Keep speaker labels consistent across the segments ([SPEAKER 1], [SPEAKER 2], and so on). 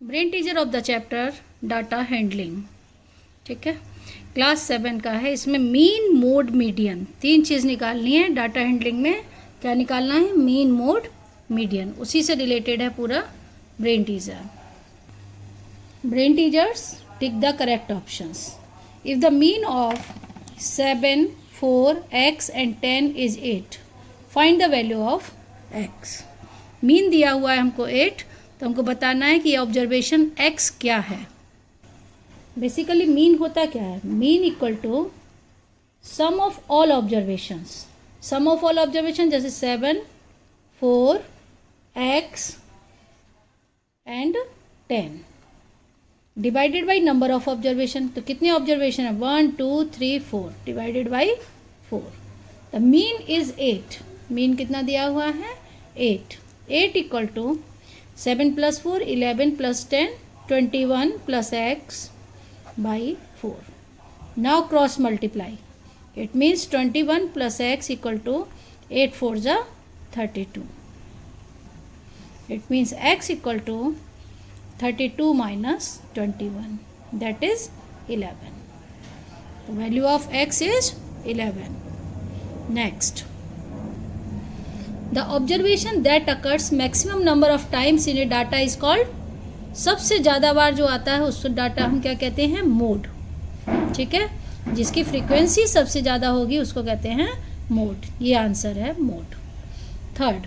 [SPEAKER 1] Brain teacher of the chapter data handling, ठीक है, class 7 का है। इसमें मीन, मोड, मीडियन 3 चीज़ निकालनी है। डाटा हैंडलिंग में क्या निकालना है? Mean, mode, median. उसी से रिलेटेड है पूरा brain teacher. Brain teachers tick the correct options. If the mean of 7, 4, x and 10 is 8, find the value of x। Mean दिया हुआ है हमको 8, तो हमको बताना है कि ऑब्जर्वेशन x क्या है। बेसिकली मीन होता क्या है? Mean equal to sum of all observations. Sum of all observation जैसे 7, 4, x and 10 divided by number of observation. तो कितने ऑब्जर्वेशन है? 1, 2, 3, 4 divided by 4। The mean is 8। Mean कितना दिया हुआ है? 8। 8 equal to 7 + 4 11 + 10 21 + x by 4. Now cross multiply. It means 21 + x equal to 8 4 जा 32. It means x equal to 32 minus 21, that is 11. The value of x is 11. Next, the observation that occurs maximum number of times in a data is called, सबसे ज़्यादा बार जो आता है उस data हम क्या कहते हैं? मोड, ठीक है। जिसकी फ्रीक्वेंसी सबसे ज़्यादा होगी उसको कहते हैं मोड। ये आंसर है mode. Third,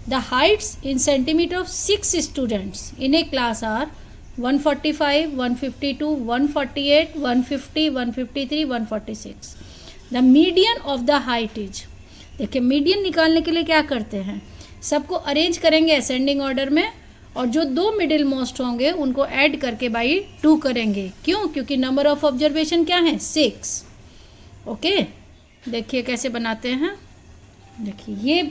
[SPEAKER 1] the heights in centimeter of 6 students in a class are 145, 152, 148, 150, 153, 146। The median of the height is, देखिए मीडियन निकालने के लिए क्या करते हैं? सबको अरेंज करेंगे असेंडिंग ऑर्डर में, और जो 2 मिडिल मोस्ट होंगे उनको ऐड करके बाई 2 करेंगे। क्यों? क्योंकि नंबर ऑफ ऑब्जर्वेशन क्या है? 6। ओके, देखिए कैसे बनाते हैं। देखिए ये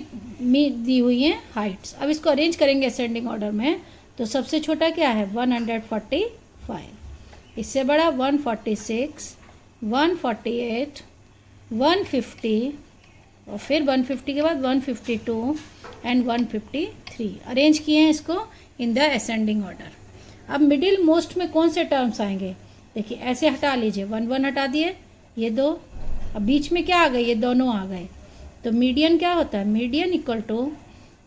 [SPEAKER 1] दी हुई हैं हाइट्स। अब इसको अरेंज करेंगे असेंडिंग ऑर्डर में, तो सबसे छोटा क्या है? 145। इससे बड़ा 146, 148, 150, और फिर 150 के बाद 152 एंड 153। अरेंज किए हैं इसको इन द असेंडिंग ऑर्डर। अब मिडिल मोस्ट में कौन से टर्म्स आएंगे? देखिए ऐसे हटा लीजिए, 1 1 हटा दिए, ये 2। अब बीच में क्या आ गए? ये दोनों आ गए। तो मीडियन क्या होता है? मीडियन इक्वल टू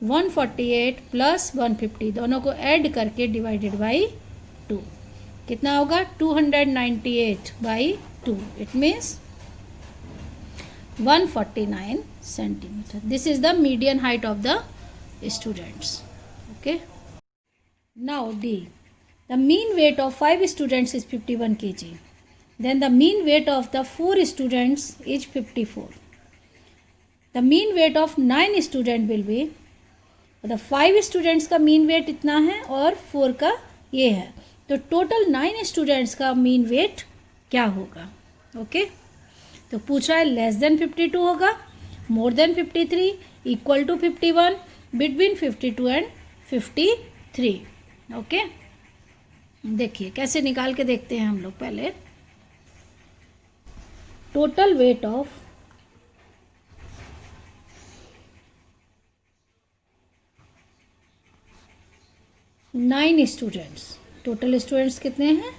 [SPEAKER 1] 148 + 150, दोनों को ऐड करके डिवाइडेड बाई 2। कितना होगा? 298 by 2। It means 149 centimeter. This is the median height of the students. Okay. Now D. The mean weight of 5 students is 51 kg. Then the mean weight of the 4 students is 54. The mean weight of 9 student will be, the 5 students का mean weight इतना है और 4 का ये है, तो total 9 students का mean weight क्या होगा? ओके, तो पूछ रहा है लेस देन 52 होगा, more than 53, equal to 51, between 52 and 53। Okay, देखिए कैसे निकाल के देखते हैं हम लोग। पहले total weight of 9 students. Total students कितने हैं?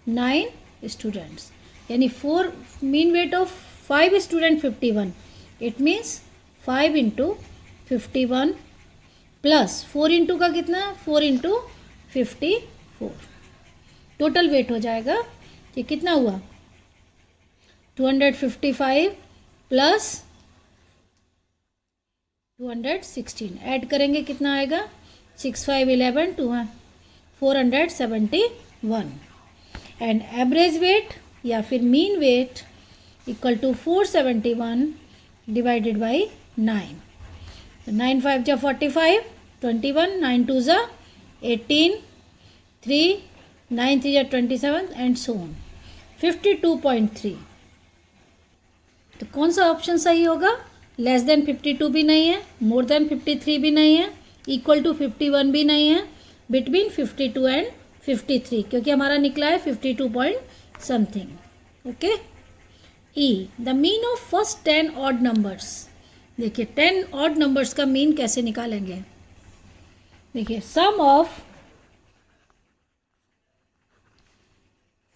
[SPEAKER 1] 9 स्टूडेंट्स, यानी 4 mean weight of 5 student 51। It means 5 × 51 plus 4 into का कितना? 4 × 54। टोटल वेट हो जाएगा कि कितना हुआ? 255 प्लस 216। ऐड करेंगे कितना आएगा? 6 5 11 2 471। एंड एवरेज वेट या फिर mean weight equal to 471 divided by 9। तो 9 5 जा 45, 21, 9 2 जा 18, 3, 9 3 जा 27 एंड सो ऑन 52.3। तो कौन सा ऑप्शन सही होगा? लेस देन 52 भी नहीं है, मोर देन 53 भी नहीं है, इक्वल टू 51 भी नहीं है, बिटवीन 52 एंड 53, क्योंकि हमारा निकला है 52 point something. Okay. Uh, the mean of first 10 odd numbers. देखिए 10 ऑड नंबर्स का मीन कैसे निकालेंगे? देखिए sum of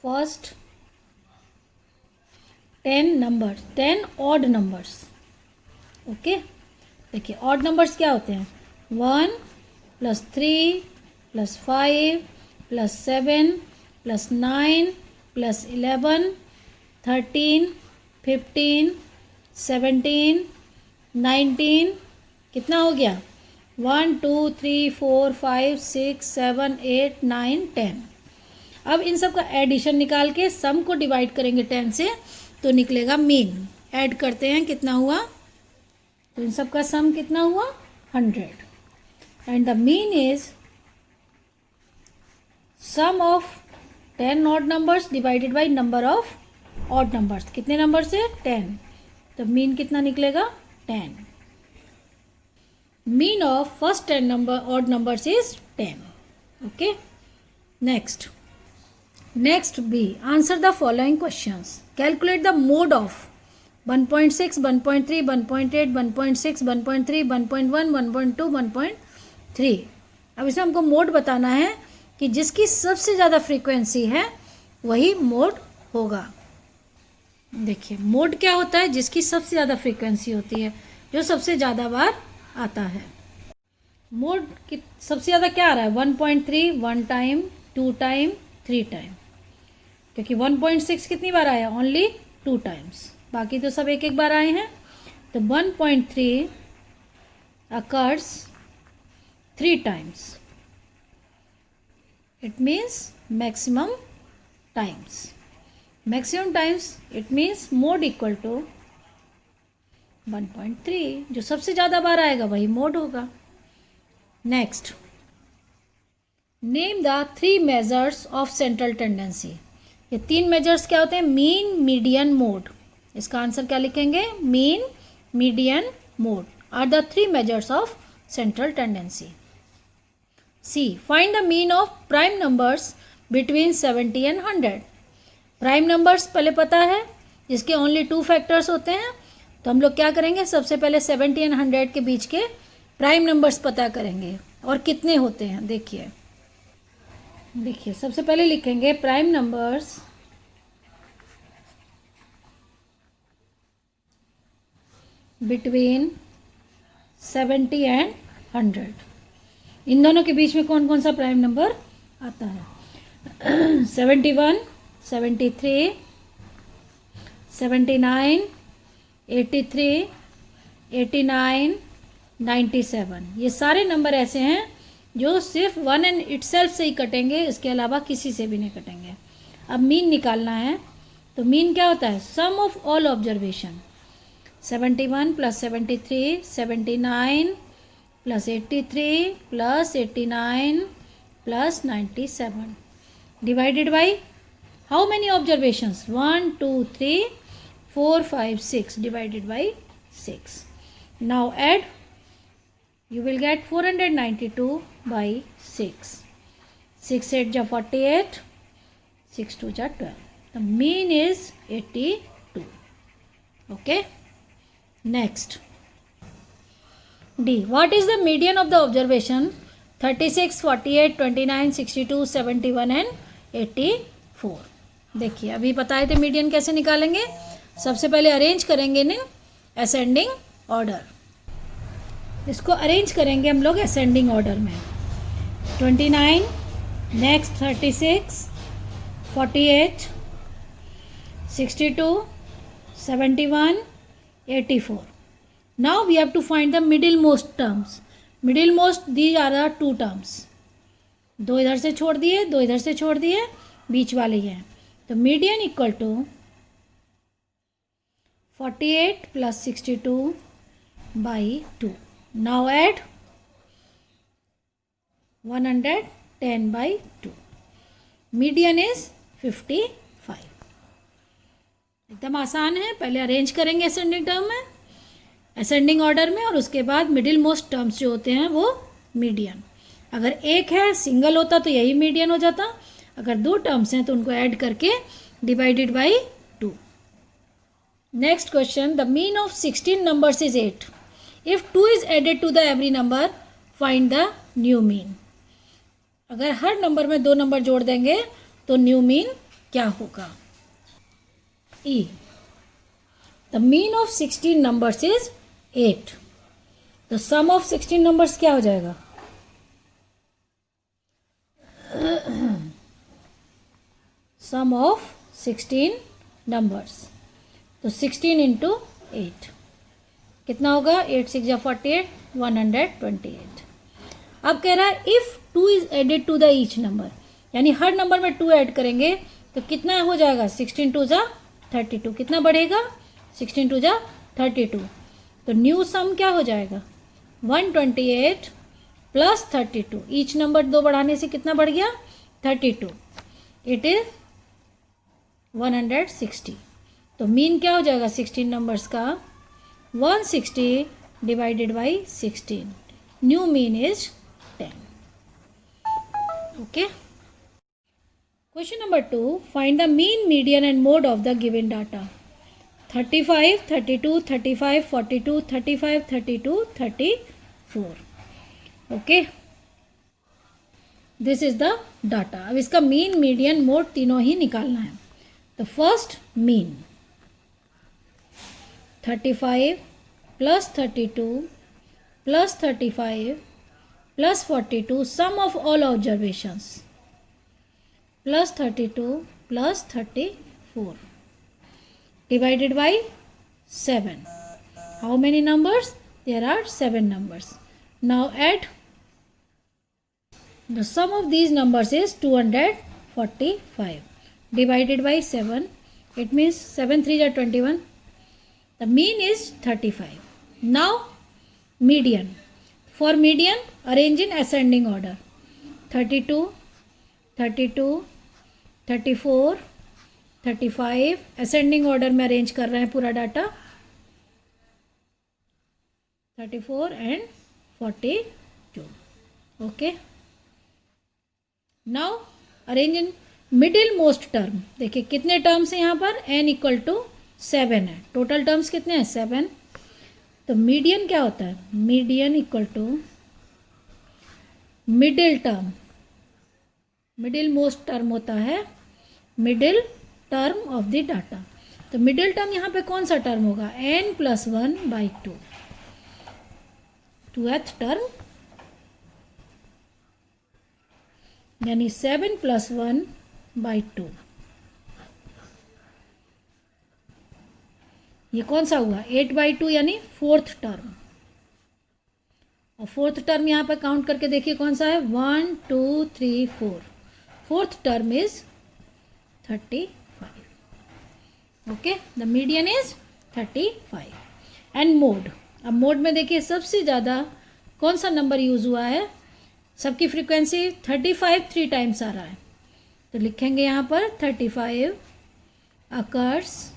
[SPEAKER 1] first 10 numbers, 10 odd numbers. Okay, देखिए ऑड नंबर्स क्या होते हैं, 1 + 3 + 5 + 7 + 9 + 11 13 15 17 19, कितना हो गया, 1 2 3 4 5 6 7 8 9 10। अब इन सब का एडिशन निकाल के सम को डिवाइड करेंगे 10 से तो निकलेगा मीन। ऐड करते हैं, कितना हुआ, तो इन सब का सम कितना हुआ, 100। And the mean is sum of 10 odd numbers divided by number of odd numbers. कितने नंबर से, 10, तो मीन कितना निकलेगा, 10। Mean of first 10 number odd numbers is 10। Okay, next B, answer the following questions. Calculate the mode of 1.6 1.3 1.8 1.6 1.3 1.1 1.2 1.3। अब इसमें हमको mode बताना है कि जिसकी सबसे ज़्यादा फ्रीक्वेंसी है वही मोड होगा। देखिए मोड क्या होता है, जिसकी सबसे ज़्यादा फ्रीक्वेंसी होती है, जो सबसे ज़्यादा बार आता है। मोड की सबसे ज़्यादा क्या आ रहा है, 1.3 1 टाइम 2 टाइम 3 टाइम, क्योंकि 1.6 कितनी बार आया, ओनली 2 टाइम्स, बाकी तो सब एक एक बार आए हैं। तो 1.3 occurs 3 times, it means maximum times. Maximum times it means mode equal to 1.3, जो सबसे ज़्यादा बार आएगा वही मोड होगा। Next, name the 3 measures of central tendency. ये 3 मेजर्स क्या होते हैं, मीन मीडियन मोड। इसका आंसर क्या लिखेंगे, mean median mode are the 3 measures of central tendency. C, find the mean of prime numbers between 70 and 100। Prime numbers पहले पता है, जिसके ओनली 2 फैक्टर्स होते हैं, तो हम लोग क्या करेंगे, सबसे पहले 70 एंड 100 के बीच के प्राइम नंबर्स पता करेंगे और कितने होते हैं। देखिए सबसे पहले लिखेंगे प्राइम नंबर्स बिटवीन 70 एंड 100। इन दोनों के बीच में कौन कौन सा प्राइम नंबर आता है, 71 73 79 83 89 97। ये सारे नंबर ऐसे हैं जो सिर्फ 1 एंड इटसेल्फ से ही कटेंगे, इसके अलावा किसी से भी नहीं कटेंगे। अब मीन निकालना है, तो मीन क्या होता है, सम of all observation. 71 + 73 79 + 83 + 89 + 97 divided by how many observations, 1 2 3 4 5 6 divided by 6। Now add, you will get 492 by 6. 6 8 जा 48, 6 2 जा 12. The mean is 82. Okay. Next. D. What is the median of the observation 36, 48, 29, 62, 71 and 84? देखिए अभी बताए थे median कैसे निकालेंगे। सबसे पहले अरेंज करेंगे इन्हें असेंडिंग ऑर्डर। इसको अरेंज करेंगे हम लोग असेंडिंग ऑर्डर में। 29, next 36, 48, 62, 71, 84. Now we have to find the middle most terms. Middle most, these are the 2 terms. 2 इधर से छोड़ दिए, 2 इधर से छोड़ दिए, बीच वाले ये हैं। तो median equal to 48 + 62 by 2. Now add 110 by 2. Median is 55. एकदम आसान है। पहले अरेंज करेंगे असेंडिंग टर्म में, असेंडिंग ऑर्डर में, और उसके बाद मिडिल मोस्ट टर्म्स जो होते हैं वो मीडियन। अगर एक है सिंगल होता तो यही मीडियन हो जाता, अगर 2 टर्म्स हैं तो उनको ऐड करके divided by 2। Next question, the mean of 16 numbers is 8. If 2 is added to the every number, find the new mean. अगर हर नंबर में 2 नंबर जोड़ देंगे तो न्यू मीन क्या होगा? E. The mean of 16 numbers is 8. The sum of 16 numbers क्या हो जाएगा? Sum of 16 numbers. तो 16 into 8 कितना होगा? 8 6 48, 128. अब कह रहा है if 2 is added to the each number, यानी हर नंबर में 2 ऐड करेंगे तो कितना हो जाएगा? 16 2 जा 32. कितना बढ़ेगा? 16 2 जा 32. तो न्यू सम क्या हो जाएगा? 128 प्लस 32. ईच नंबर 2 बढ़ाने से कितना बढ़ गया? 32. It is 160. तो मीन क्या हो जाएगा 16 नंबर्स का? 160 divided by 16. New mean is 10. Okay. Question number 2. Find the mean, median and mode of the given data. 35, 32, 35, 42, 35, 32, 34. Okay. This is the data. अब इसका मीन, मीडियन, मोड तीनों ही निकालना है. तो first mean 35 plus 32 plus 35 plus 42 sum of all observations plus 32 plus 34 divided by 7. How many numbers? There are 7 numbers. Now add. The sum of these numbers is 245 divided by 7. It means 7 3 are 21. The mean is 35. Now median. For median, arrange in ascending order. 32, 32, 34, 35. Ascending order में arrange कर रहे हैं पूरा data. 34 and 42. Okay. Now arrange in middle most term. देखिए कितने terms हैं यहाँ पर? n इक्वल टू 7 है. टोटल टर्म्स कितने हैं? 7. तो मीडियन क्या होता है? Median equal to middle term. Middle most term होता है middle term of the data. तो मिडिल टर्म यहाँ पे कौन सा टर्म होगा? n plus 1 by 2. 2th term यानी 7 प्लस 1 बाई 2. ये कौन सा हुआ? 8 बाई 2 यानी 4th टर्म. और 4th टर्म यहाँ पे काउंट करके देखिए कौन सा है? 1 2 3 4. 4th term is 35. Okay. The median is 35. And mode. अब मोड में देखिए सबसे ज़्यादा कौन सा नंबर यूज़ हुआ है? सबकी फ्रीक्वेंसी 35 3 टाइम्स आ रहा है. तो लिखेंगे यहाँ पर 35 अकर्स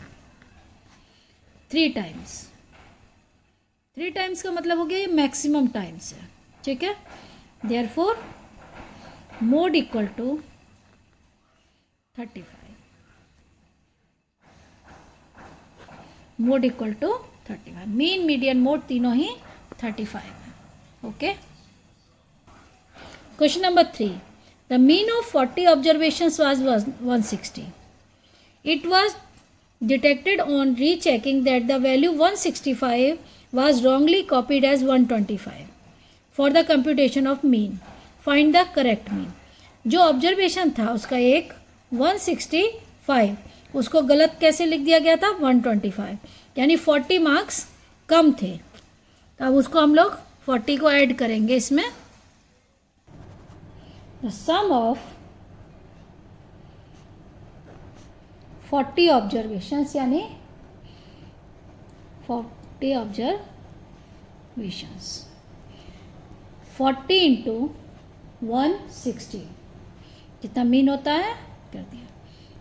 [SPEAKER 1] 3 टाइम्स. 3 टाइम्स का मतलब हो गया ये मैक्सिमम टाइम्स है. ठीक है. Therefore mode equal to 35. Mode equal to 35. Mean, median, mode तीनों ही 35 है. Okay. Question number 3. The mean of 40 observations was 160. It was detected on rechecking that the value 165 was wrongly copied as 125 for the computation of mean. Find the correct mean. जो observation था उसका एक 165, उसको गलत कैसे लिख दिया गया था? 125. यानी 40 मार्क्स कम थे. तो अब उसको हम लोग 40 को ऐड करेंगे इसमें. द सम ऑफ 40 ऑब्जर्वेशंस यानी 40 ऑब्जर्वेशंस 40 इंटू 160 कितना मीन होता है? कर दिया.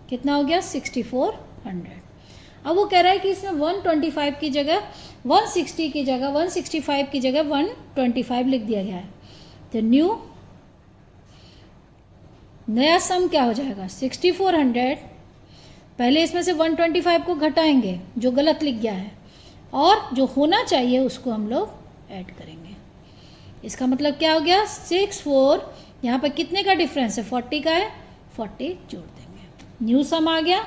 [SPEAKER 1] कितना हो गया? 6400. अब वो कह रहा है कि इसमें 125 की जगह 160 की जगह 165 की जगह 125 लिख दिया गया है. तो नया सम क्या हो जाएगा? 6400. पहले इसमें से 125 को घटाएंगे जो गलत लिख गया है, और जो होना चाहिए उसको हम लोग ऐड करेंगे. इसका मतलब क्या हो गया? 64. यहाँ पर कितने का डिफरेंस है? 40 का है. 40 जोड़ देंगे. न्यू सम आ गया,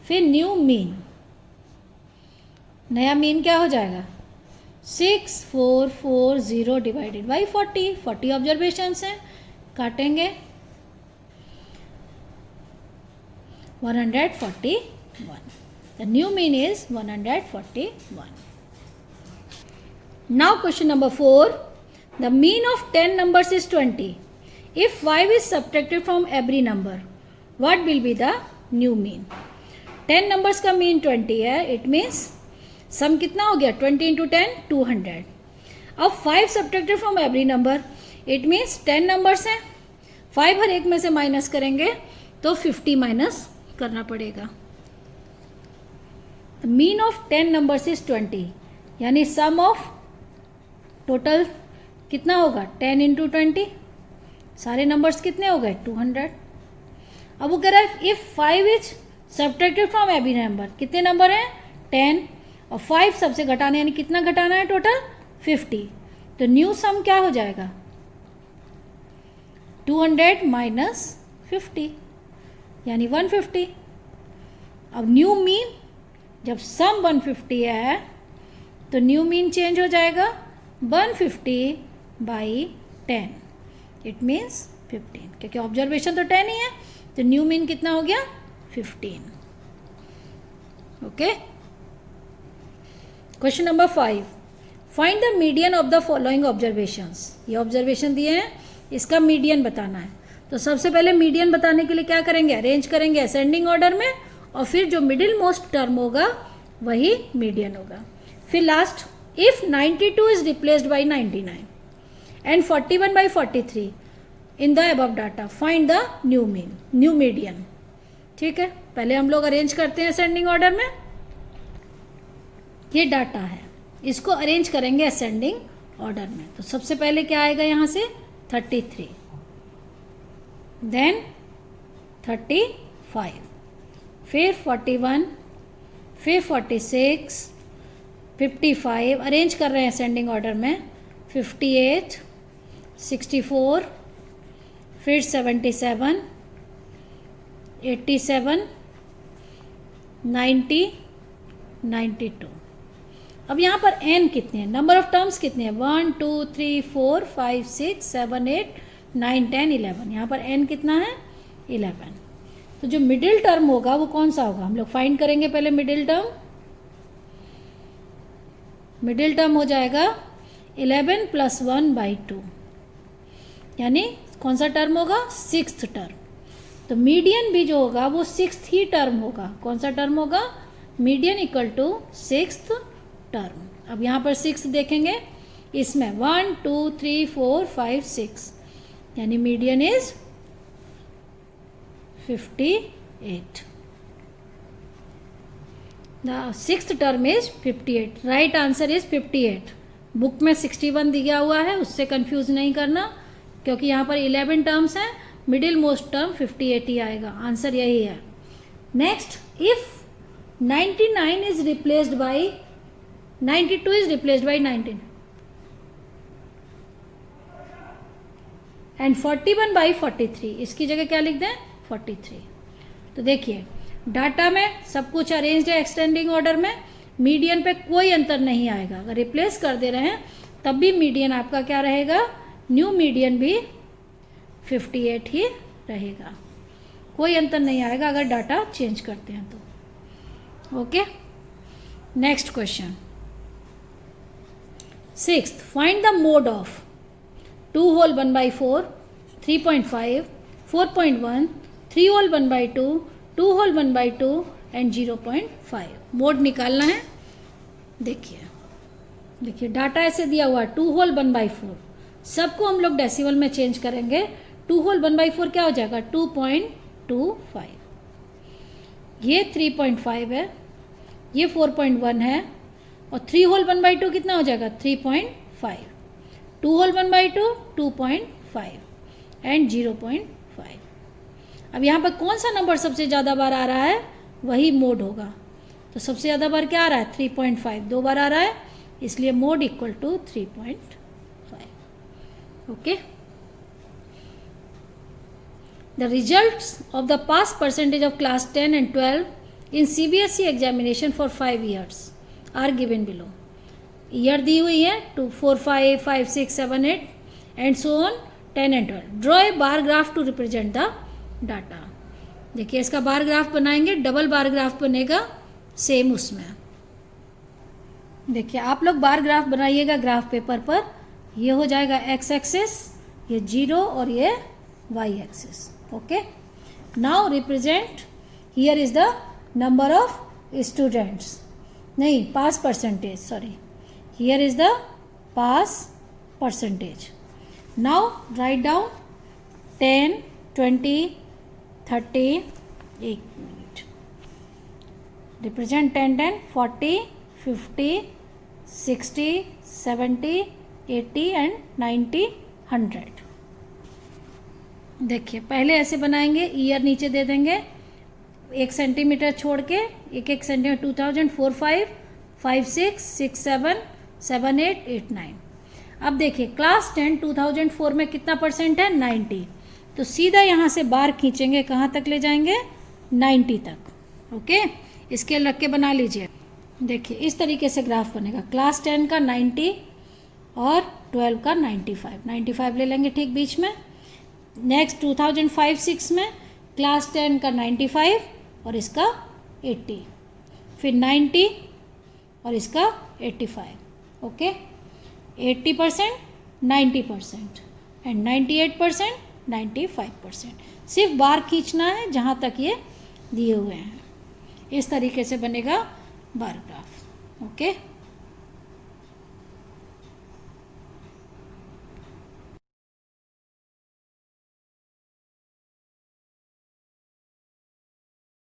[SPEAKER 1] फिर न्यू मीन, नया मीन क्या हो जाएगा 6440 डिवाइडेड बाई 40, 40 ऑब्जर्वेशंस हैं, काटेंगे 141. The new mean is 141. Now question number 4. The mean of 10 numbers is 20. If 5 is subtracted from every number, what will be the new mean? 10 numbers का mean 20 है. It means sum कितना हो गया 20 into 10 200. अब 5 subtracted from every number, it means 10 numbers हैं, 5 हर एक में से माइनस करेंगे तो 50 माइनस करना पड़ेगा. मीन ऑफ 10 नंबर्स इज 20, यानी सम ऑफ टोटल कितना होगा 10 इंटू 20, सारे नंबर्स कितने हो गए 200. अब वो कह रहा है if 5 is subtracted from every number, कितने नंबर हैं 10 और 5 सबसे घटाना, यानी कितना घटाना है टोटल 50. तो न्यू सम क्या हो जाएगा 200 माइनस 50, यानी 150. अब न्यू मीन, जब सम 150 है तो न्यू मीन चेंज हो जाएगा 150 बाई 10, इट मीन्स 15, क्योंकि ऑब्जर्वेशन तो 10 ही है, तो न्यू मीन कितना हो गया 15. Okay. Question number 5. Find the median of the following observations. ये ऑब्जर्वेशन दिए हैं, इसका मीडियन बताना है. तो सबसे पहले मीडियन बताने के लिए क्या करेंगे, अरेंज करेंगे असेंडिंग ऑर्डर में, और फिर जो मिडिल मोस्ट टर्म होगा वही मीडियन होगा. फिर last, if 92 is replaced by 99 and 41 by 43 in the above data, find the new mean, new median. ठीक है, पहले हम लोग अरेंज करते हैं असेंडिंग ऑर्डर में. ये डाटा है, इसको अरेंज करेंगे असेंडिंग ऑर्डर में. तो सबसे पहले क्या आएगा यहाँ से 33, देन 35, फिर 41, फिर 46, 55, अरेंज कर रहे हैं असेंडिंग ऑर्डर में, 58, 64, फिर 77, 87, 90, 92. अब यहाँ पर n कितने हैं, नंबर ऑफ टर्म्स कितने हैं 1 2 3 4 5 6 7 8 9 10 11. यहाँ पर n कितना है 11. तो जो मिडिल टर्म होगा वो कौन सा होगा, हम लोग फाइंड करेंगे पहले मिडिल टर्म. मिडिल टर्म हो जाएगा 11 प्लस 1 बाई 2, यानी कौन सा टर्म होगा 6th टर्म. तो मीडियन भी जो होगा वो 6th ही टर्म होगा. कौन सा टर्म होगा, median equal to 6th term. अब यहाँ पर 6 देखेंगे, इसमें 1 2 3 4 5 6, यानी median is 58. The 6th term is 58. Right answer is 58. Book में 61 दिया हुआ है, उससे कंफ्यूज नहीं करना, क्योंकि यहाँ पर 11 टर्म्स हैं, मिडिल मोस्ट टर्म 58 ही आएगा. आंसर यही है. Next, if 99 is replaced by 92 is replaced by 19 and 41 by 43, इसकी जगह क्या लिख दें 43. तो देखिए डाटा में सब कुछ अरेंज्ड है एक्सटेंडिंग ऑर्डर में, मीडियन पे कोई अंतर नहीं आएगा. अगर रिप्लेस कर दे रहे हैं तब भी मीडियन आपका क्या रहेगा, न्यू मीडियन भी 58 ही रहेगा. कोई अंतर नहीं आएगा अगर डाटा चेंज करते हैं तो. Okay. Next question 6th, find the mode of 2 whole 1 by 4, 3.5, 4.1, 3 whole 1 by 2, 2 whole 1 by 2 and 0.5. Mode निकालना है. देखिए डाटा ऐसे दिया हुआ है 2 whole 1 by 4, सबको हम लोग डेसिमल में चेंज करेंगे. 2 whole 1 by 4 क्या हो जाएगा 2.25, ये 3.5 है, ये 4.1 है, और 3 whole 1 by 2 कितना हो जाएगा 3.5, 2 whole 1 by 2 2.5 एंड 0.5. अब यहाँ पर कौन सा नंबर सबसे ज़्यादा बार आ रहा है, वही मोड होगा. तो सबसे ज़्यादा बार क्या आ रहा है 3.5, 2 बार आ रहा है, इसलिए mode equal to 3.5. Okay. The results of the pass percentage of class 10 and 12 इन CBSE examination for 5 years are given below. Year दी हुई है 2, 4, 5, 5, 6, 7, 8 and so on 10 and 12. Draw a bar graph to represent the data. देखिए इसका bar graph बनाएंगे, double bar graph बनेगा same उसमें. देखिए आप लोग बार ग्राफ बनाइएगा ग्राफ पेपर पर. ये हो जाएगा एक्स एक्सिस, ये 0 और ये Y axis. Okay, now represent here is the number of students, नहीं pass percentage, sorry, here is the pass percentage. Now write down 10, 20, 30, एक मिनट, रिप्रेजेंट 10, 10, 40, 50, 60, 70, 80 एंड 90, 100. देखिए पहले ऐसे बनाएंगे, ईयर नीचे दे देंगे 1 सेंटीमीटर छोड़ के, 1 सेंटीमीटर, 2000, 4, 5, 5, 6, 6, 7, 7, 8, 8, 9. अब देखिए क्लास 10 2004 में कितना परसेंट है, 90. तो सीधा यहाँ से बार खींचेंगे, कहाँ तक ले जाएंगे, 90 तक. ओके, स्केल रख के बना लीजिए. देखिए इस तरीके से ग्राफ बनेगा. क्लास 10 का 90 और 12 का 95, 95 ले लेंगे ठीक बीच में. नेक्स्ट 2005-06 में क्लास 10 का 95 और इसका 80, फिर 90 और इसका 85. Okay, 80%, 90% and 98%, 95%. सिर्फ बार खींचना है जहाँ तक ये दिए हुए हैं. इस तरीके से बनेगा बार ग्राफ. ओके.